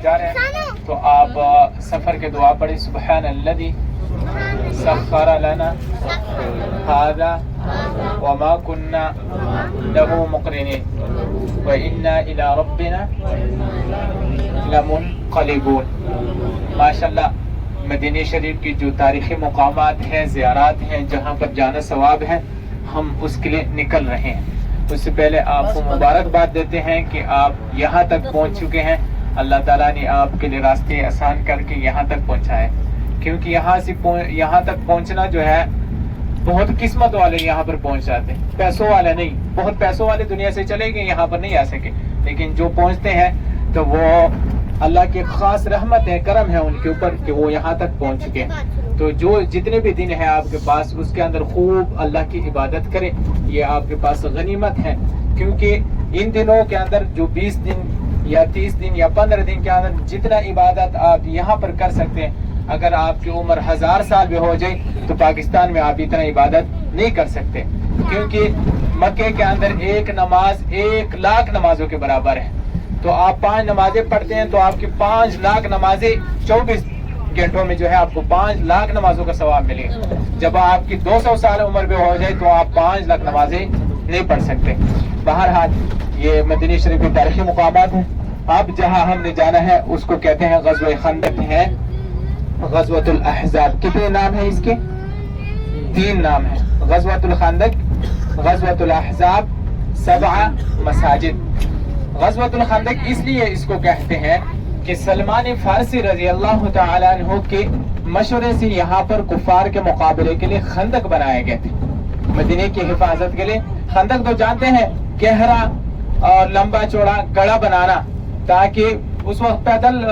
جا رہے ہیں تو آپ سفر کے دعا پڑھیں. سبحان الذی سخر لنا هذا وما كنا له مقرنين وإنا إلى ربنا لمنقلبون. ماشاءاللہ مدینہ شریف کی جو تاریخی مقامات ہیں، زیارات ہیں، جہاں پر جانا ثواب ہے، ہم اس کے لیے نکل رہے ہیں. اس سے پہلے آپ کو مبارکباد دیتے ہیں کہ آپ یہاں تک پہنچ چکے ہیں. اللہ تعالیٰ نے آپ کے لیے راستے آسان کر کے یہاں تک پہنچائے، کیونکہ یہاں تک پہنچنا جو ہے بہت قسمت والے یہاں پر پہنچ جاتے ہیں، پیسوں والے نہیں. بہت پیسوں والے دنیا سے چلے گئے، یہاں پر نہیں آ سکے، لیکن جو پہنچتے ہیں تو وہ اللہ کی خاص رحمت ہے، کرم ہے ان کے اوپر کہ وہ یہاں تک پہنچ چکے. تو جو جتنے بھی دن ہیں آپ کے پاس، اس کے اندر خوب اللہ کی عبادت کریں. یہ آپ کے پاس غنیمت ہے، کیونکہ ان دنوں کے اندر جو 20 دن یا 30 دن یا 15 دن کے اندر جتنا عبادت آپ یہاں پر کر سکتے ہیں، اگر آپ کی عمر 1000 سال بھی ہو جائے تو پاکستان میں آپ اتنا عبادت نہیں کر سکتے، کیونکہ مکے کے اندر ایک نماز 1,00,000 نمازوں کے برابر ہے. تو آپ 5 نمازیں پڑھتے ہیں تو آپ کی 5,00,000 نمازیں 24 گھنٹوں میں جو ہے آپ کو 5,00,000 نمازوں کا ثواب ملے گا. جب آپ کی 200 سال عمر بھی ہو جائے تو آپ 5,00,000 نمازیں نہیں پڑھ سکتے. بہرحال یہ مدینہ شریف کے تاریخی مقامات ہیں. اب جہاں ہم نے جانا ہے اس کو کہتے ہیں غزوہ خندق ہے، غزوۃ الاحزاب. کتنے نام ہیں اس کے؟ 3 نام ہیں. غزوۃ الخندق، غزوۃ الاحزاب، 7 مساجد. غزوۃ الخندق اس لیے اس کو کہتے ہیں کہ سلمان فارسی رضی اللہ تعالیٰ عنہ کے مشورے سے یہاں پر کفار کے مقابلے کے لیے خندق بنائے گئے تھے، مدینے کی حفاظت کے لیے. خندق تو جانتے ہیں، گہرا اور لمبا چوڑا گڑھا بنانا، تاکہ اس وقت پیدل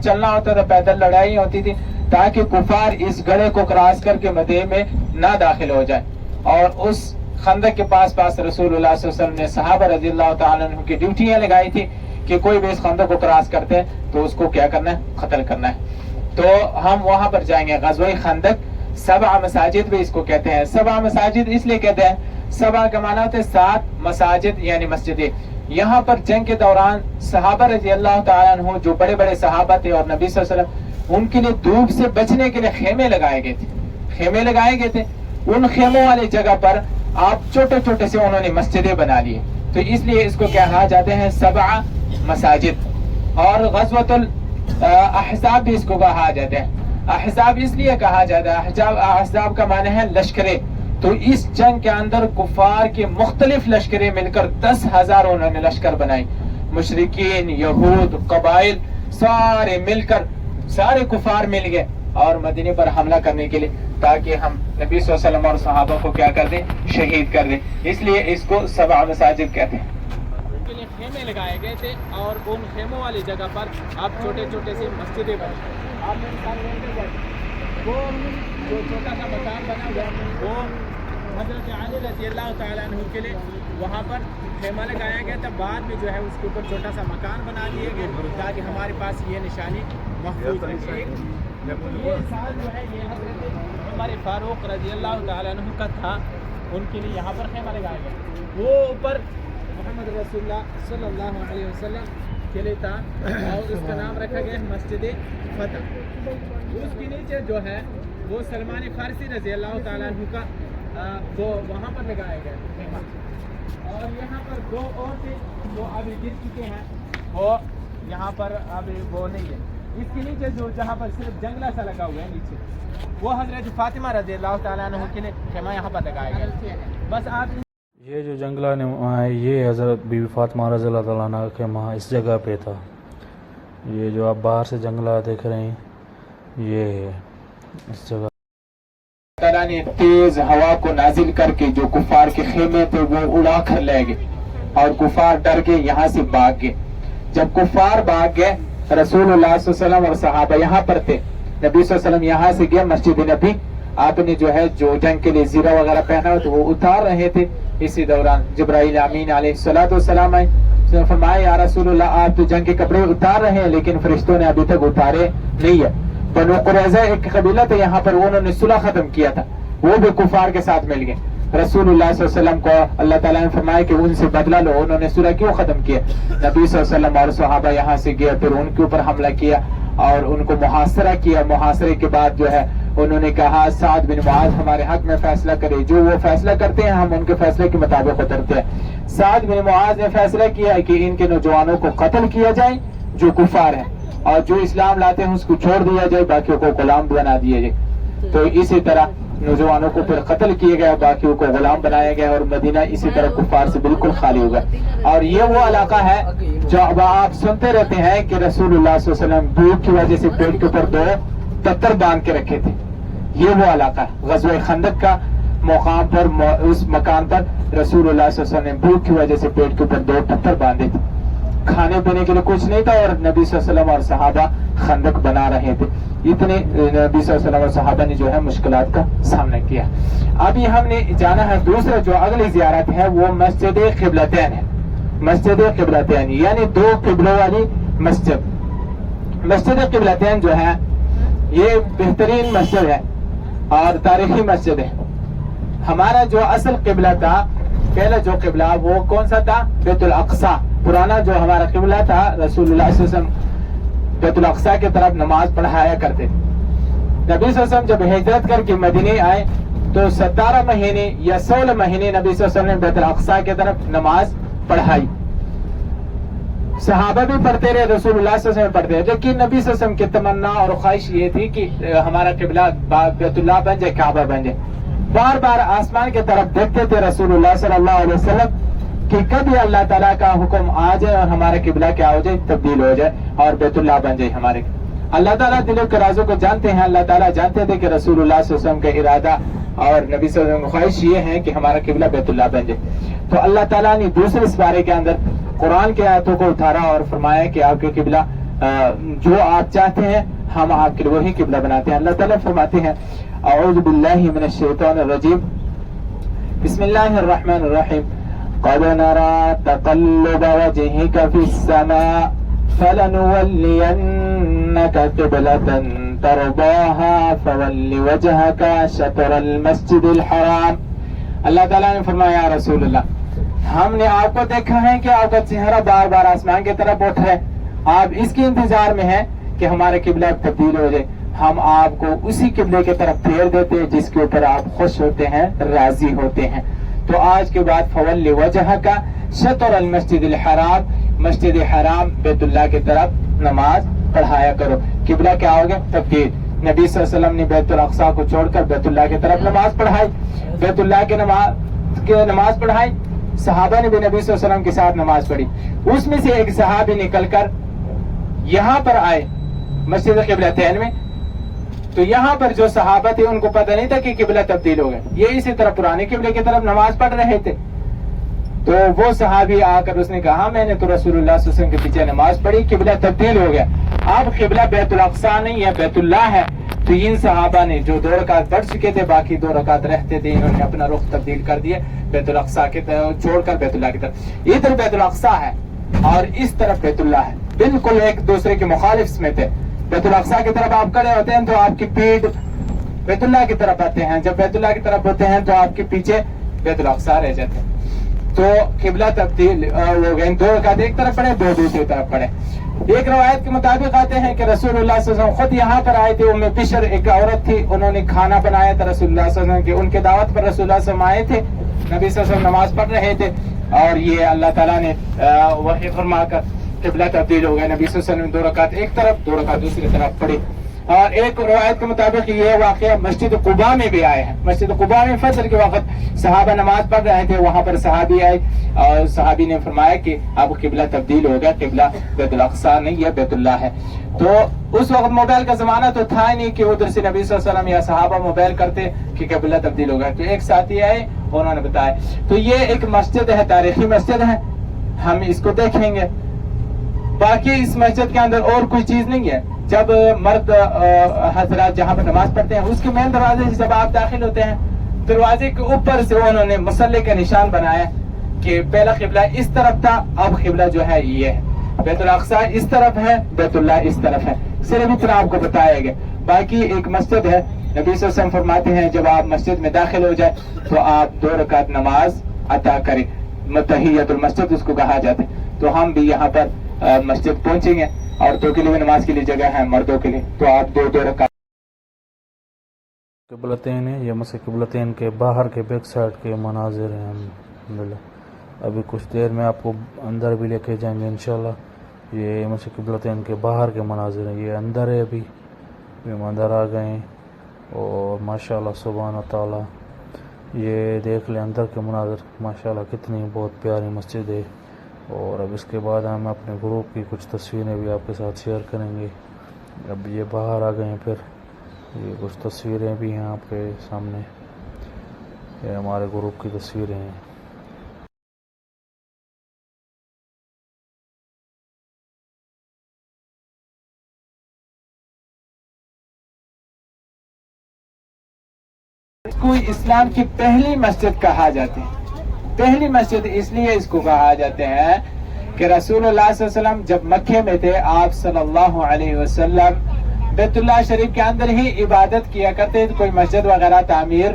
چلنا ہوتا تھا، پیدل لڑائی ہوتی تھی، تاکہ کفار اس گڑھے کو کراس کر کے مدینے میں نہ داخل ہو جائے. اور اس خندق کے پاس رسول اللہ صلی اللہ علیہ وسلم نے صحابہ رضی اللہ تعالیٰ عنہ کی ڈیوٹیاں لگائی تھی کہ کوئی بھی اس خندق کو کراس کرتے ہیں تو اس کو کیا کرنا ہے؟ قتل کرنا ہے. تو ہم وہاں پر جائیں گے. غزوہ خندق، 7 مساجد بھی اس کو کہتے ہیں. 7 مساجد اس لیے کہتے ہیں، 7 کا معنی ہوتا ہے 7 مساجد یعنی مسجدیں. یہاں پر جنگ کے دوران صحابہ رضی اللہ تعالیٰ عنہ جو بڑے بڑے صحابہ تھے اور نبی صلی اللہ علیہ وسلم، ان کے لیے دھوپ سے بچنے کے لیے خیمے لگائے گئے تھے. ان خیموں والی جگہ پر آپ چھوٹے چھوٹے سے انہوں نے مسجدیں بنا لیے. تو اس لیے اس کو کہا جاتے ہیں 7 مساجد. اور غزوۃ الاحزاب بھی اس کو کہا جاتا ہے. احزاب اس لیے کہا جاتا ہے، احزاب کا معنی ہے لشکریں. تو اس جنگ کے اندر کفار کے مختلف لشکریں مل کر 10,000 انہوں نے لشکر بنائی. مشرکین، یہود، قبائل سارے مل کر، سارے کفار مل گئے اور مدینے پر حملہ کرنے کے لیے، تاکہ ہم نبی صلی اللہ علیہ وسلم اور صحابہ کو کیا کر دیں؟ شہید کر دیں. اس لیے اس کو 7 مساجد کہتے ہیں. ان کے لیے خیمے لگائے گئے تھے اور ان خیموں والی جگہ پر آپ چھوٹے چھوٹے سے مسجدیں بنائیں. آپ وہ جو چھوٹا سا مکان بنا ہوا وہ حضرت علی رضی اللہ تعالیٰ عنہ کے لیے وہاں پر خیمہ لگایا گیا تھا. بعد میں جو ہے اس کے اوپر چھوٹا سا مکان بنا دیے گئے تاکہ ہمارے پاس یہ نشانی محفوظ رہے. یہ سال جو ہے یہ حضرت ہمارے فاروق رضی اللہ تعالیٰ عنہ کا تھا، ان کے لیے یہاں پر خیمہ لگایا گیا. وہ اوپر محمد رسول اللہ صلی اللہ علیہ وسلم کے لیے تھا اور اس کا نام رکھا گیا مسجد فتح. اس کے نیچے جو ہے وہ سلمان فارسی رضی اللہ تعالیٰ عنہ کا وہ وہاں پر لگایا گیا خیمہ. اور یہاں پر 2 اور تھے جو ابھی گر چکے ہیں، وہ یہاں پر ابھی وہ نہیں ہے. اس کے نیچے جو جہاں پر صرف جنگلہ سا لگا ہوا ہے نیچے، وہ حضرت فاطمہ رضی اللہ تعالیٰ عنہ کے لیے خیمہ یہاں پر لگایا گیا. بس آپ یہ جو جنگلہ ہے یہ حضرت بی بی فاطمہ رضی اللہ تعالیٰ عنہ کا خیمہ اس جگہ پہ تھا. یہ جو آپ باہر سے جنگلہ دیکھ رہے ہیں یہ ہے اس جگہ. تعالیٰ نے تیز ہوا کو نازل کر کے جو کفار کے خیمے تھے وہ اڑا کر لے گئے اور کفار ڈر کے یہاں سے بھاگ گئے. جب کفار بھاگ گئے، رسول اللہ صلی اللہ علیہ وسلم اور صحابہ یہاں پر تھے. نبی صلی اللہ علیہ وسلم یہاں سے گئے مسجد نبی. آپ نے جو ہے جو جنگ کے لیے زیرہ وغیرہ پہنا ہوا تو وہ اتار رہے تھے. اسی دوران جبرائیل امین علیہ السلام آئے، فرمایا یا رسول اللہ آپ تو جنگ کے کپڑے اتار رہے ہیں لیکن فرشتوں نے ابھی تک اتارے نہیں ہے. بنو قریظہ ایک قبیلہ تھا یہاں پر، انہوں نے صلح ختم کیا تھا، وہ بھی کفار کے ساتھ مل گئے. رسول اللہ صلی اللہ علیہ وسلم کو اللہ تعالیٰ نے فرمایا کہ ان سے بدلہ لو. انہوں نے سورہ کیوں ختم کیا؟ نبی صلی اللہ علیہ وسلم اور صحابہ یہاں سے گئے, پھر ان کے اوپر حملہ کیا اور ان کو محاصرہ کیا. محاصرے کے بعد جو ہے انہوں نے کہا سعد بن معاذ ہمارے حق میں فیصلہ کرے, جو وہ فیصلہ کرتے ہیں ہم ان کے فیصلے کے مطابق اترتے ہیں. سعد بن معاذ نے فیصلہ کیا کہ ان کے نوجوانوں کو قتل کیا جائے جو کفار ہیں, اور جو اسلام لاتے ہیں اس کو چھوڑ دیا جائے, باقیوں کو غلام بنا دیا جائے. تو اسی طرح نوجوانوں کو پھر قتل کیے گئے, باقیوں کو غلام بنایا گیا, اور مدینہ اسی طرح کفار سے بالکل خالی ہو گیا. اور یہ وہ علاقہ ہے جو اب آپ سنتے رہتے ہیں کہ رسول اللہ صلی اللہ علیہ وسلم بھوک کی وجہ سے پیٹ کے اوپر 2 پتھر باندھ کے رکھے تھے. یہ وہ علاقہ ہے غزوہ خندق کا مقام پر, اس مکان پر رسول اللہ صلی اللہ علیہ وسلم نے بھوک کی وجہ سے پیٹ کے اوپر 2 پتھر باندھے تھے. کھانے پینے کے لیے کچھ نہیں تھا, اور نبی صلی اللہ علیہ وسلم اور صحابہ خندق بنا رہے تھے. اتنے نبی صلی اللہ علیہ وسلم اور صحابہ نے جو ہے مشکلات کا سامنا کیا. ابھی ہم نے جانا ہے دوسرا جو اگلی زیارت ہے وہ مسجد قبلتین ہے. مسجد قبلتین یعنی 2 قبلوں والی مسجد. مسجد قبلتین جو ہے یہ بہترین مسجد ہے اور تاریخی مسجد ہے. ہمارا جو اصل قبلہ تھا, پہلا جو قبلہ وہ کون سا تھا؟ بیت الاقصی. پرانا جو ہمارا قبلہ تھا, رسول اللہ صلی اللہ علیہ وسلم بیت الاقصی کی طرف نماز پڑھایا کرتے. نبی صلی اللہ علیہ وسلم جب ہجرت کر کے مدینے آئے تو 17 مہینے یا 16 مہینے نبی صلی اللہ علیہ وسلم نے بیت الاقصی کی طرف نماز پڑھائی. صحابہ بھی پڑھتے رہے, رسول اللہ صلی اللہ علیہ وسلم پڑھتے رہے, لیکن نبی صلی اللہ علیہ وسلم کی تمنا اور خواہش یہ تھی کہ ہمارا قبلہ بیت اللہ بن جائے, کعبہ بن جائے. بار بار آسمان کی طرف دیکھتے تھے رسول اللہ صلی اللہ علیہ وسلم کہ کبھی اللہ تعالیٰ کا حکم آ جائے اور ہمارا قبلہ کیا ہو جائے, تبدیل ہو جائے اور بیت اللہ بن جائے ہمارے. اللہ تعالیٰ دلوں کے رازوں کو جانتے ہیں. اللہ تعالیٰ جانتے تھے کہ رسول اللہ صلی اللہ علیہ وسلم کا ارادہ اور نبی صلی اللہ علیہ وسلم کی خواہش یہ ہے کہ ہمارا قبلہ بیت اللہ بن جائے. تو اللہ تعالیٰ نے دوسرے سپارے کے اندر قرآن کے آیتوں کو اتارا اور فرمایا کہ آپ کے قبلہ جو آپ چاہتے ہیں ہم آپ کے لیے وہی قبلہ بناتے ہیں. اللہ تعالیٰ فرماتے ہیں اعوذ باللہ من الشیطان الرجیم, بسم اللہ الرحمن الرحیم, قد نرى تقلب وجهك في السماء فلنولينك قبلة ترضاها فول وجهك شطر المسجد الحرام. اللہ تعالیٰ نے فرمایا یا رسول اللہ, ہم نے آپ کو دیکھا ہے کہ آپ کا چہرہ بار بار آسمان کی طرف اٹھا ہے, آپ اس کے انتظار میں ہیں کہ ہمارا قبلہ تبدیل ہو جائے. ہم آپ کو اسی قبلے کی طرف پھیر دیتے ہیں جس کے اوپر آپ خوش ہوتے ہیں, راضی ہوتے ہیں. تو آج کے بعد فول وجہک شطر المسجد الحرام, مسجد حرام بیت اللہ کی طرف نماز پڑھایا کرو. قبلہ کیا ہوگا؟ تبدیل. نبی صلی اللہ علیہ وسلم نے بیت الاقصی کو چھوڑ کر بیت اللہ کی طرف نماز پڑھائی, بیت اللہ کی نماز پڑھائی. صحابہ نے بھی نبی صلی اللہ علیہ وسلم کے ساتھ نماز پڑھی. اس میں سے ایک صحابی نکل کر یہاں پر آئے مسجد قبلتین میں. تو یہاں پر جو صحابہ تھے ان کو پتہ نہیں تھا کہ قبلہ تبدیل ہو گیا, یہ اسی طرح پرانے قبلے کی طرف نماز پڑھ رہے تھے. تو وہ صحابی آ کر اس نے کہا میں نے تو رسول اللہ صلی اللہ علیہ وسلم کے پیچھے نماز پڑھی, قبلہ تبدیل ہو گیا, اب قبلہ بیت الاقصی نہیں ہے بیت اللہ ہے. تو ان صحابہ نے جو 2 رکعت پڑھ چکے تھے, باقی 2 رکعت رہتے تھے, انہوں نے اپنا رخ تبدیل کر دیا بیت الاقصی کی طرف چھوڑ کر بیت اللہ کی طرف. ادھر بیت الاقصی ہے اور اس طرف بیت اللہ ہے, بالکل ایک دوسرے کے مخالف میں تھے. بیت الاقصی کی طرف آپ کھڑے ہوتے ہیں تو آپ کی پیٹھ بیت اللہ کی طرف آتے ہیں, جب بیت اللہ کی طرف ہوتے ہیں تو آپ کے پیچھے بیت الاقصی رہ جاتے ہیں. تو قبلہ تبدیل ہو گئے. 2 رکعت ایک طرف پڑھے, 2 دوسری طرف پڑھے. ایک روایت کے مطابق آتے ہیں کہ رسول اللہ صلی اللہ علیہ وسلم خود یہاں پر آئے تھے. ام بشر ایک عورت تھی, انہوں نے کھانا بنایا تھا رسول اللہ صلی اللہ علیہ وسلم کے, ان کے دعوت پر رسول اللہ صلی اللہ علیہ وسلم آئے تھے. نبی صلی اللہ علیہ وسلم نماز پڑھ رہے تھے اور یہ اللہ تعالیٰ نے وحی فرما کر قبلہ تبدیل ہو گیا. نبی صلی اللہ علیہ وسلم 2 رکعت ایک طرف, 2 رکعت دوسری طرف پڑھی. اور ایک روایت کے مطابق یہ واقعہ مسجد قباء میں بھی آئے ہیں. مسجد قباء میں فجر کے وقت صحابہ نماز پڑھ رہے تھے, وہاں پر صحابی آئے اور صحابی نے فرمایا کہ اب قبلہ تبدیل ہو گیا, قبلہ بیت الاقصی نہیں ہے بیت اللہ ہے. تو اس وقت موبائل کا زمانہ تو تھا نہیں کہ ادھر سے نبی صلی اللہ علیہ وسلم یا صحابہ موبائل کرتے کہ قبلہ تبدیل ہو گیا. تو ایک ساتھی آئے, انہوں نے بتایا. تو یہ ایک مسجد ہے, تاریخی مسجد ہے, ہم اس کو دیکھیں گے. باقی اس مسجد کے اندر اور کوئی چیز نہیں ہے. جب مرد حضرات جہاں پر نماز پڑھتے ہیں اس کے مین دروازے سے جب آپ داخل ہوتے ہیں, دروازے کے اوپر سے انہوں نے مصلی کا نشان بنایا کہ پہلا قبلہ اس طرف تھا, اب قبلہ جو ہے یہ ہے, بیت الاقصی اس طرف ہے, بیت اللہ اس طرف ہے. صرف اتنا آپ کو بتایا گیا. باقی ایک مسجد ہے نبی صلی اللہ علیہ وسلم فرماتے ہیں جب آپ مسجد میں داخل ہو جائے تو آپ 2 رکعت نماز عطا کریں، تحیۃ المسجد اس کو کہا جاتا ہے. تو ہم بھی یہاں پر مسجد پہنچیں گے، عورتوں کے لیے نماز کے لیے جگہ ہے، مردوں کے لیے، تو آپ 2 رکعت. قبلتین ہے، یہ مسجد قبلتین کے باہر کے بیک سائڈ کے مناظر ہیں. الحمدللہ ابھی کچھ دیر میں آپ کو اندر بھی لے کے جائیں گے انشاءاللہ. یہ مسجد قبلتین کے باہر کے مناظر ہیں، یہ اندر ہے. ابھی ہم اندر آ گئے ہیں اور ماشاءاللہ سبحان تعالیٰ یہ دیکھ لیں اندر کے مناظر، ماشاءاللہ کتنی بہت پیاری مسجد ہے. اور اب اس کے بعد ہم اپنے گروپ کی کچھ تصویریں بھی آپ کے ساتھ شیئر کریں گے. اب یہ باہر آ گئے ہیں، پھر یہ کچھ تصویریں بھی ہیں آپ کے سامنے، یہ ہمارے گروپ کی تصویریں ہیں. کو اسلام کی پہلی مسجد کہا جاتے ہیں. پہلی مسجد اس لیے اس کو کہا جاتے ہیں کہ رسول اللہ صلی اللہ علیہ وسلم جب مکے میں تھے، آپ صلی اللہ علیہ وسلم بیت اللہ شریف کے اندر ہی عبادت کیا کرتے تھے، کوئی مسجد وغیرہ تعمیر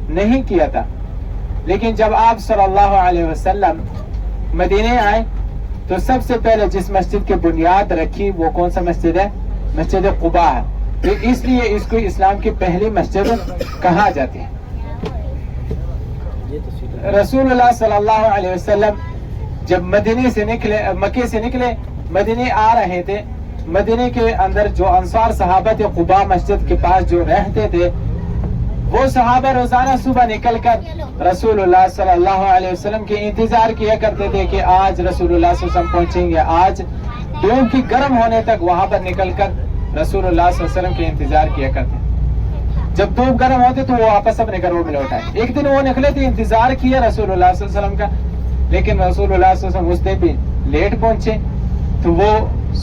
نہیں کیا تھا. لیکن جب آپ صلی اللہ علیہ وسلم مدینے آئے تو سب سے پہلے جس مسجد کی بنیاد رکھی وہ کون سا مسجد ہے؟ مسجد قباء ہے. تو اس لیے اس کو اسلام کی پہلی مسجد کہا جاتی ہے. رسول اللہ صلی اللہ علیہ وسلم جب مدینے سے نکلے، مکے سے نکلے، مدینے آ رہے تھے، مدینے کے اندر جو انصار صحابہ تھے قباء مسجد کے پاس جو رہتے تھے، وہ صحابہ روزانہ صبح نکل کر رسول اللہ صلی اللہ علیہ وسلم کے انتظار کیا کرتے تھے کہ آج رسول اللہ صلی اللہ علیہ وسلم پہنچیں گے. آج دھوپ کی گرم ہونے تک وہاں پر نکل کر رسول اللہ صلی اللہ علیہ وسلم کے انتظار کیا کرتے. جب دھوپ گرم ہوتے تو وہ واپس اپنے گھروں میں لوٹ آئے. ایک دن وہ نکلے تھے، انتظار کیا رسول اللہ صلی اللہ علیہ وسلم کا، لیکن رسول اللہ صلی اللہ علیہ وسلم اس دن بھی لیٹ پہنچے تو وہ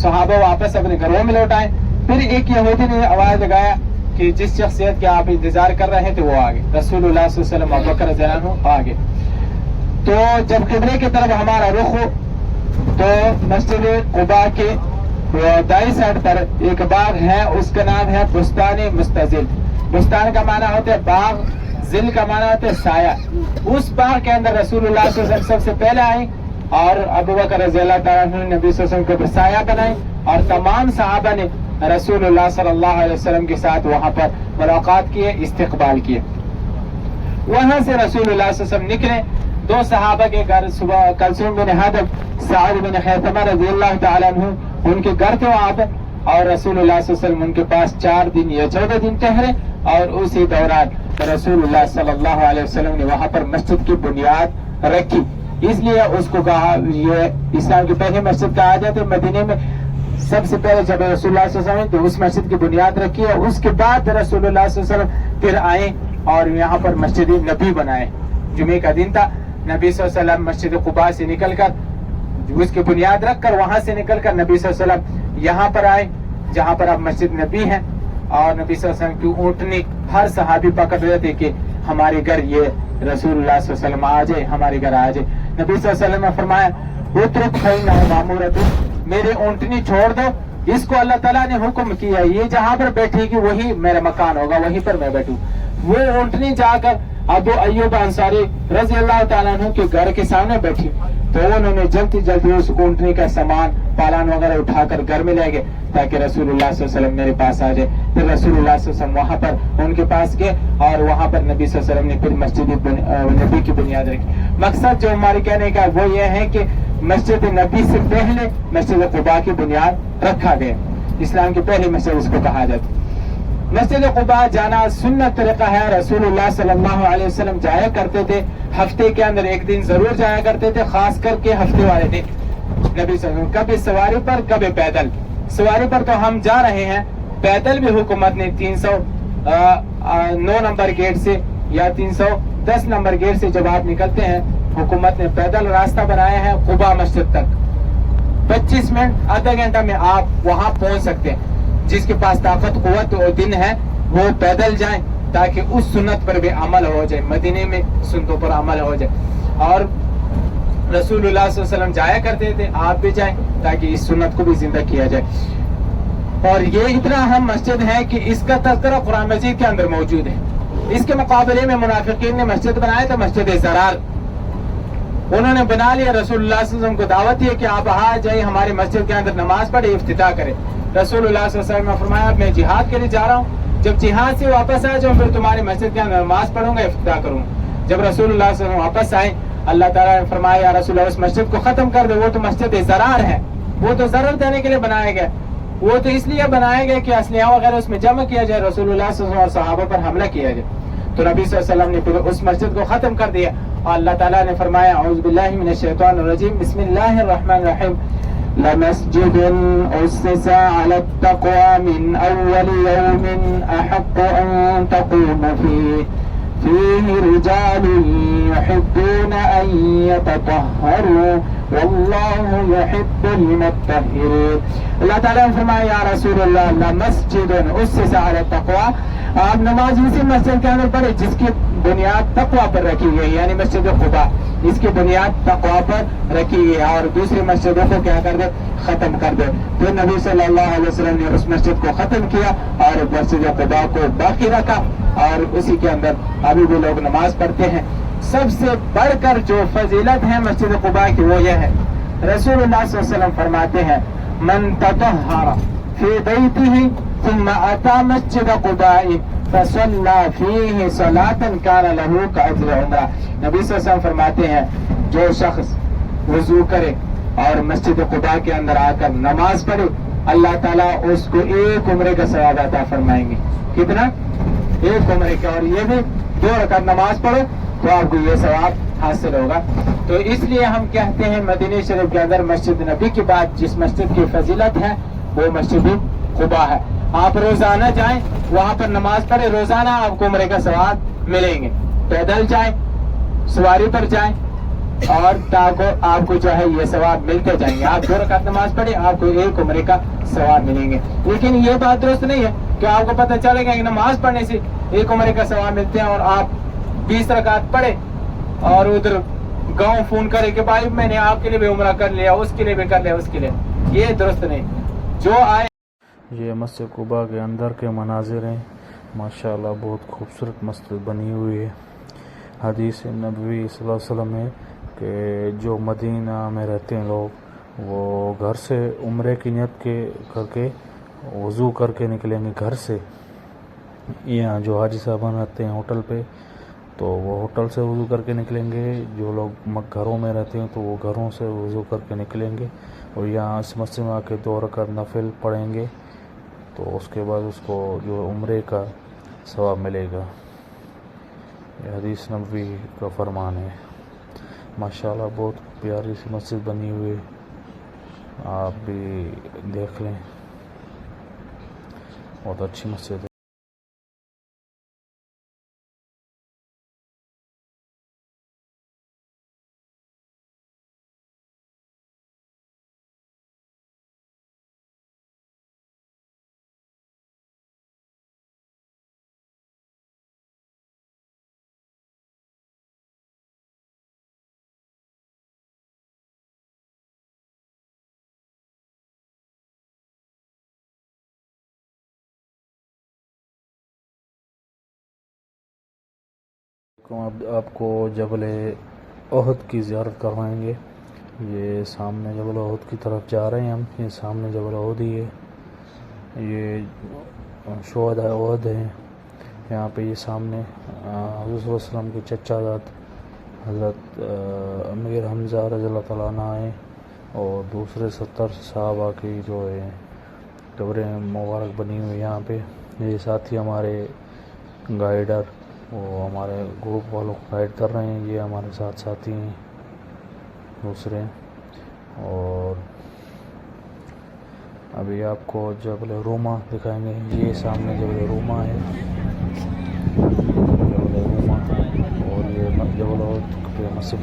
صحابہ واپس اپنے گھروں میں لوٹ آئے. پھر ایک یہودی نے آواز لگایا کہ جس شخصیت کے آپ انتظار کر رہے تھے وہ آگے. رسول اللہ صلی اللہ علیہ وسلم ابوبکر رضی اللہ عنہ آگے. تو جب قبلے کی طرف ہمارا رخ ہو تو مسجد قباء کے دائیں سائڈ پر ایک باغ ہے، اس کا نام ہے بستان مستظل. بستان کا معنی ہوتا ہے باغ، ذل کا معنی ہوتا ہے سایہ. اس باغ کے اندر رسول اللہ صلی اللہ علیہ وسلم سب سے پہلے آئے اور ابوبکر رضی اللہ تعالیٰ عنہ نے نبی صلی اللہ علیہ وسلم کو سایہ بنائے، اور تمام صحابہ نے رسول اللہ صلی اللہ علیہ وسلم کے ساتھ وہاں پر ملاقات کیے، استقبال کیے. وہاں سے رسول اللہ صلی اللہ علیہ وسلم نکلے. 2 صحابہ کے گھر صبح کلثوم بن حدب، سعد بن خیثمہ رضی اللہ تعالیٰ عنہ ان کے گھر تھے وہاں پر، اور رسول اللہ صلی اللہ علیہ وسلم ان کے پاس 4 دن یا 14 دن ٹھہرے. اور اسی دوران رسول اللہ صلی اللہ علیہ وسلم نے وہاں پر مسجد کی بنیاد رکھی. اس لیے اس کو کہا، یہ اسلام کی پہلی مسجد کہا جاتا ہے. مدینے میں سب سے پہلے جب رسول اللہ صلی اللہ علیہ وسلم تو اس مسجد کی بنیاد رکھی ہے. اس کے بعد رسول اللہ صلی اللہ علیہ وسلم پھر آئے اور یہاں پر مسجد نبی بنائے. جمعے کا دن تھا، نبی صلی اللہ علیہ وسلم مسجد قباء سے نکل کر اس کی بنیاد رکھ کر وہاں سے نکل کر نبی صلی اللہ علیہ وسلم یہاں پر آئے جہاں پر اب مسجد نبی ہے. اور نبی صلی اللہ علیہ وسلم کی اونٹنی ہر صحابی پکڑ رہے تھے کہ ہمارے گھر یہ رسول اللہ صلی اللہ علیہ وسلم آ جائے، ہمارے گھر آ جائے. نبی صلی اللہ علیہ وسلم نے فرمایا اترک فإنہ مأمورۃ، میری اونٹنی چھوڑ دو، اس کو اللہ تعالیٰ نے حکم کیا، یہ جہاں پر بیٹھے گی وہی میرا مکان ہوگا، وہیں پر میں بیٹھوں. وہ اونٹنی جا کر ابو ایوب انصاری رضی اللہ تعالیٰ عنہ کے گھر کے سامنے بیٹھی. تو انہوں نے جلدی جلدی اس اونٹنی کا سامان پالان وغیرہ اٹھا کر گھر میں لے گئے تاکہ رسول اللہ صلی اللہ علیہ وسلم میرے پاس آ جائے. پھر رسول اللہ صلی اللہ علیہ وسلم وہاں پر ان کے پاس گئے اور وہاں پر نبی صلی اللہ علیہ وسلم نے پھر مسجد نبی کی بنیاد رکھی. مقصد جو ہمارے کہنے کا وہ یہ ہے کہ مسجد نبی سے پہلے مسجد قباء کی بنیاد رکھا گیا. اسلام کی پہلی مسجد اس کو کہا جاتا ہے. مسجد قباء جانا سنت طریقہ ہے. رسول اللہ صلی اللہ علیہ وسلم جایا کرتے تھے، ہفتے کے اندر ایک دن ضرور جایا کرتے تھے، خاص کر کے ہفتے والے دن. نبی صلی اللہ علیہ وسلم کبھی سواری پر کبھی پیدل. سواری پر تو ہم جا رہے ہیں، پیدل بھی حکومت نے 309 نمبر گیٹ سے یا 310 نمبر گیٹ سے جب آپ نکلتے ہیں، حکومت نے پیدل راستہ بنایا ہے قباء مسجد تک. 25 منٹ آدھا گھنٹہ میں آپ وہاں پہنچ سکتے ہیں. جس کے پاس طاقت قوت اور دن ہے وہ پیدل جائیں تاکہ اس سنت پر بھی عمل ہو جائے، مدینے میں سنتوں پر عمل ہو جائے. اور رسول اللہ صلی اللہ علیہ وسلم جایا کرتے تھے، آپ بھی جائیں تاکہ اس سنت کو بھی زندہ کیا جائے. اور یہ اتنا اہم مسجد ہے کہ اس کا تذکرہ قرآن مجید کے اندر موجود ہے. اس کے مقابلے میں منافقین نے مسجد بنایا تھا مسجد زرار. انہوں نے بنا لیا, رسول اللہ صلی اللہ علیہ وسلم کو دعوت دی کہ آپ آ جائیں ہماری مسجد کے اندر نماز پڑھے, افتتاح کریں. رسول اللہ صلی اللہ علیہ وسلم نے فرمایا میں جہاد کے لیے جا رہا ہوں, جب جہاد سے واپس آ جاؤں پھر تمہاری مسجد کے اندر نماز پڑھوں گا, افتتاح کروں گا. جب رسول اللہ صلی اللہ علیہ وسلم واپس آئے, اللہ تعالیٰ نے فرمایا یا رسول اللہ اس مسجد کو ختم کر دے, وہ تو مسجد زرار ہے, وہ تو ضرر دینے کے لیے بنایا گیا, وہ تو اس لیے بنایا گیا کہ اسلحہ وغیرہ اس میں جمع کیا جائے, رسول اللہ صلی اللہ علیہ وسلم اور صحابہ پر حملہ کیا جائے. تو نبی صلی اللہ علیہ وسلم نے پھر اس مسجد کو ختم کر دیا, اور اللہ تعالیٰ نے فرمایا اعوذ باللہ من الشیطان الرجیم بسم اللہ الرحمن الرحیم لمسجد اسس على التقوى من اول يوم احق ان تقوم فيه رجال يحبون ان يتطهروا واللہ يحب المطہرین. اللہ تعالیٰ نے فرمایا یا رسول اللہ لمسجد اسس علی التقوی, آپ نماز اسی مسجد کے اندر پڑھے جس کی بنیاد تقوی پر رکھی گئی, یعنی مسجد قباء اس کی بنیاد تقوی پر رکھی گئی, اور دوسری مسجدوں کو کیا کر دے, ختم کر دے. تو نبی صلی اللہ علیہ وسلم نے اس مسجد کو ختم کیا اور مسجد قباء کو باقی رکھا, اور اسی کے اندر ابھی بھی لوگ نماز پڑھتے ہیں. سب سے بڑھ کر جو فضیلت ہے مسجد قباء کی وہ یہ ہے, رسول اللہ صلی اللہ علیہ وسلم فرماتے ہیں من تطہر فی بیتہ ثم اتی مسجد قباء فصلی فیہ صلاۃ کان لہ کاجر عمرہ. نبی صلی اللہ علیہ وسلم فرماتے ہیں جو شخص وضو کرے اور مسجد قباء کے اندر آ کر نماز پڑھے, اللہ تعالیٰ اس کو ایک عمرے کا ثواب عطا فرمائیں گے. کتنا؟ ایک عمرے کا. اور یہ بھی 2 رکعت نماز پڑھو تو آپ کو یہ ثواب حاصل ہوگا. تو اس لیے ہم کہتے ہیں مدینہ شریف کے اندر مسجد نبی کے بعد جس مسجد کی فضیلت ہے وہ مسجد قباء ہے. آپ روزانہ جائیں وہاں پر نماز پڑھیں, روزانہ آپ کو عمرے کا ثواب ملیں گے. پیدل جائیں, سواری پر جائیں, اور تاکہ آپ کو جو ہے یہ ثواب ملتے جائیں گے. آپ 2 رکعت نماز پڑھیں آپ کو ایک عمرے کا ثواب ملیں گے. لیکن یہ بات درست نہیں ہے کہ آپ کو پتہ چلے گا کہ نماز پڑھنے سے ایک عمرے کا ثواب ملتے ہیں اور آپ 20 رکعت پڑھے اور ادھر گاؤں فون کرے کہ بھائی میں نے آپ کے لیے بھی عمرہ کر لیا, اس کے لیے بھی کر لیا, اس کے لیے. یہ درست نہیں. جو آئے یہ مسجد قباء کے اندر کے مناظر ہیں. ماشاءاللہ بہت خوبصورت مسجد بنی ہوئی ہے. حدیث نبوی صلی اللہ علیہ وسلم ہے کہ جو مدینہ میں رہتے ہیں لوگ وہ گھر سے عمرے کی نیت کر کے وضو کر کے نکلیں گے گھر سے. یہاں جو حاجی صاحبان رہتے ہیں ہوٹل پہ تو وہ ہوٹل سے وضو کر کے نکلیں گے, جو لوگ گھروں میں رہتے ہیں تو وہ گھروں سے وضو کر کے نکلیں گے, اور یہاں اس مسجد میں آ کے 2 رکعت نفل پڑھیں گے تو اس کے بعد اس کو جو عمرے کا ثواب ملے گا. یہ حدیث نبوی کا فرمان ہے. ماشاءاللہ بہت پیاری سی مسجد بنی ہوئی ہے, آپ بھی دیکھ لیں, بہت اچھی مسجد ہے. آپ کو جبل احد کی زیارت کروائیں گے. یہ سامنے جبل احد کی طرف جا رہے ہیں ہم, یہ سامنے جبل احد ہی ہے. یہ شہداء احد ہیں یہاں پہ. یہ سامنے حضور صلی اللہ علیہ وسلم کے چچا زاد حضرت امیر حمزہ رضی اللہ تعالیٰ عنہ ہیں, اور دوسرے 70 صحابہ کی جو ہے قبریں مبارک بنی ہوئی یہاں پہ. یہ ساتھی ہمارے گائیڈر وہ ہمارے گروپ والوں کو گائیڈ کر رہے ہیں. یہ ہمارے ساتھ ساتھی ہیں دوسرے. اور ابھی آپ کو جبل روما دکھائیں گے. یہ سامنے جبل روما ہے, جبل روما, اور یہ جبل احد پہ مسجد